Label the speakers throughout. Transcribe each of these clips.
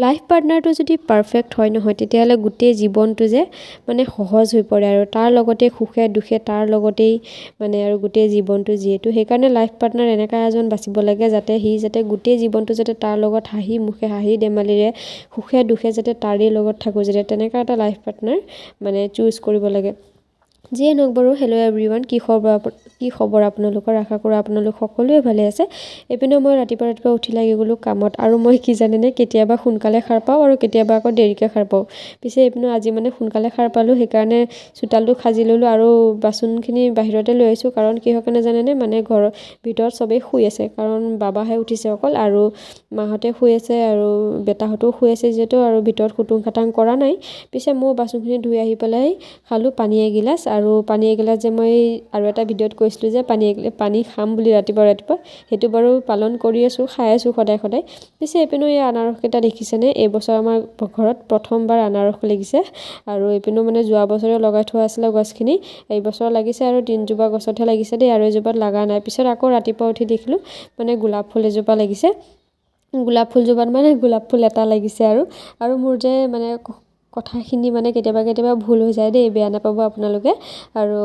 Speaker 1: Life পাৰ্টনাৰটো যদি perfect হয় নহয় তেতিয়াহ'লে গোটেই জীৱনটো যে মানে সহজ হৈ পৰে আৰু তাৰ লগতে সুখে দুখে তাৰ লগতেই মানে আৰু গোটেই জীৱনটো যিহেতু সেইকাৰণে লাইফ পাৰ্টনাৰ এনেকুৱা এজন বাচিব লাগে যাতে গোটেই জীৱনটো যাতে তাৰ লগত হাঁহি মুখে হাঁহি ধেমালিৰে সুখে দুখে যাতে তাৰেই লগত থাকোঁ যাতে তেনেকুৱা এটা লাইফ পাৰ্টনাৰ মানে চুজ কৰিব লাগে। যিয়ে নহওক বাৰু হেল্ল' এভৰিৱান, কি খবৰ আপোনালোকৰ? আশা কৰোঁ আপোনালোক সকলোৱে ভালে আছে। এইপিনে মই ৰাতিপুৱা উঠি লাগি গ'লোঁ কামত আৰু মই কি জানেনে, কেতিয়াবা সোনকালে সাৰ পাওঁ আৰু কেতিয়াবা আকৌ দেৰিকৈ সাৰ পাওঁ। পিছে এইপিনে আজি মানে সোনকালে সাৰ পালোঁ, সেইকাৰণে চোতালটো সাজি ল'লোঁ আৰু বাচনখিনি বাহিৰতে লৈ আহিছোঁ। কাৰণ কিহৰ কাৰণে জানেনে, মানে ঘৰৰ ভিতৰত চবেই শুই আছে, কাৰণ বাবাহে উঠিছে অকল আৰু মাহঁতে শুই আছে আৰু বেটাহঁতেও শুই আছে যিহেতু, আৰু ভিতৰত খুটুং খাটাং কৰা নাই। পিছে মই বাচনখিনি ধুই আহি পেলাই খালোঁ পানী এগিলাচ, আৰু পানী এগিলাচ যে মই আৰু এটা ভিডিঅ'ত কৈছিলোঁ যে পানী খাম বুলি ৰাতিপুৱা সেইটো বাৰু পালন কৰি আছোঁ, খাই আছোঁ সদায়। পিছে এইপিনে এই আনাৰসকেইটা দেখিছেনে, এইবছৰ আমাৰ ঘৰত প্ৰথমবাৰ আনাৰস লাগিছে আৰু এইপিনেও মানে যোৱা বছৰে লগাই থোৱা আছিলে গছখিনি, এইবছৰ লাগিছে আৰু 3জোপা গছতহে লাগিছে দেই, আৰু এজোপাত লগা নাই। পিছত আকৌ ৰাতিপুৱা উঠি দেখিলোঁ মানে গোলাপ ফুল এজোপা লাগিছে, গোলাপ ফুলজোপাত মানে গোলাপ ফুল এটা লাগিছে আৰু মোৰ যে মানে কথাখিনি মানে কেতিয়াবা ভুল হৈ যায় দেই, বেয়া নাপাব আপোনালোকে। আৰু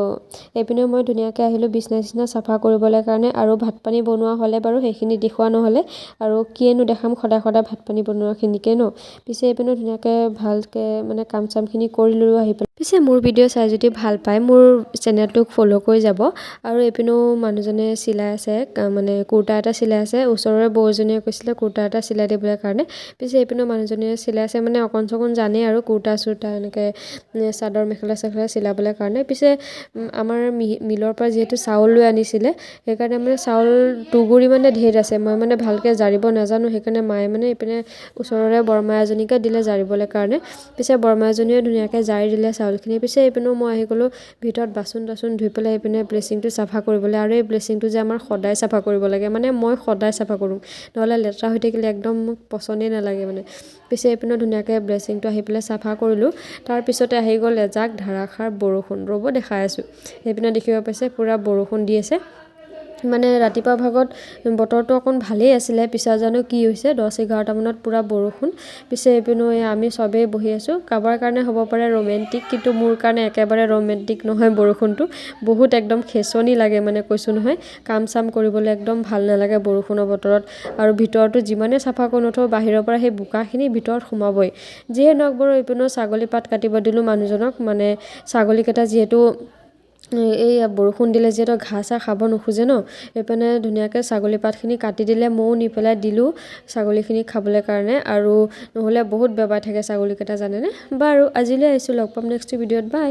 Speaker 1: এইপিনেও মই ধুনীয়াকৈ আহিলোঁ বিছনা চাফা কৰিবলৈ কাৰণে, আৰু ভাত পানী বনোৱা হ'লে বাৰু সেইখিনি দেখুওৱা নহ'লে, আৰু কিয়েনো দেখাম সদায় ভাত পানী বনোৱাখিনিকে ন। পিছে এইপিনেও ধুনীয়াকৈ ভালকৈ মানে কাম চামখিনি কৰি ল'লোঁ আহি পেলাই। পিছে মোৰ ভিডিঅ' চাই যদি ভাল পায় মোৰ চেনেলটোক ফ'ল' কৰি যাব। আৰু এইপিনেও মানুহজনে চিলাই আছে, মানে কুৰ্তা এটা চিলাই আছে, ওচৰৰে বৌ এজনীয়ে কৈছিলে কুৰ্তা এটা চিলাই দিবলৈ কাৰণে। পিছে এইপিনেও মানুহজনীয়ে চিলাই আছে, মানে অকণ চকণ জানেই আৰু কুৰ্তা চুৰ্তা এনেকৈ চাদৰ মেখেলা চিলাবলৈ কাৰণে। পিছে আমাৰ মিলৰ পৰা যিহেতু চাউল লৈ আনিছিলে, সেইকাৰণে মানে চাউল টুগুৰি মানে ঢেৰ আছে, মই মানে ভালকৈ জাৰিব নাজানো, সেইকাৰণে মায়ে মানে এইপিনে ওচৰৰে বৰমা এজনীকে দিলে জাৰিবলৈ কাৰণে। পিছে বৰমা এজনীয়ে ধুনীয়াকৈ জাৰি দিলে চাউলখিনি। পিছে এইপিনেও মই আহি গ'লোঁ ভিতৰত বাচন ধুই পেলাই এইপিনে ব্লেচিংটো চাফা কৰিবলৈ, আৰু এই ব্লেচিংটো যে আমাৰ সদায় চাফা কৰিব লাগে, মানে মই সদায় চাফা কৰোঁ, নহ'লে লেতেৰা হৈ থাকিলে একদম মোক পচন্দেই নালাগে মানে। পিছে এইপিনেও ধুনীয়াকৈ ব্লেচিংটো আহি পেলাই চাফা কৰিলোঁ। তাৰপিছতে আহি গ'ল এজাক ধাৰাসাৰ বৰষুণ, ৰ'ব দেখাই আছোঁ। সেইপিনে দেখিব পাইছে পূৰা বৰষুণ দি আছে, মানে ৰাতিপুৱা ভাগত বতৰটো অকণ ভালেই আছিলে, পিছত জানো কি হৈছে 10-11টা মানত পূৰা বৰষুণ। পিছে এইপিনেও আমি চবেই বহি আছোঁ, কাৰোবাৰ কাৰণে হ'ব পাৰে ৰোমেণ্টিক, কিন্তু মোৰ কাৰণে একেবাৰে ৰোমেণ্টিক নহয় বৰষুণটো, বহুত একদম খেচনি লাগে মানে কৈছোঁ নহয়, কাম চাম কৰিবলৈ একদম ভাল নালাগে বৰষুণৰ বতৰত। আৰু ভিতৰতো যিমানে চাফা কৰি নথওঁ বাহিৰৰ পৰা সেই বোকাখিনি ভিতৰত সোমাবই। যিয়ে নহওক বাৰু এইপিনেও ছাগলী পাত কাটিব দিলোঁ মানুহজনক, মানে ছাগলীকেইটা যিহেতু এই বৰষুণ দিলে যিহেতু ঘাঁহ চাহ খাব নোখোজে ন, সেইপিনে ধুনীয়াকৈ ছাগলী পাতখিনি কাটি দিলে, ময়ো নি পেলাই দিলোঁ ছাগলীখিনি খাবলৈ কাৰণে, আৰু নহ'লে বহুত বেবাই থাকে ছাগলীকেইটা জানেনে। বাৰু আজিলৈ আহিছোঁ, লগ পাম নেক্সট ভিডিঅ'ত, বাই।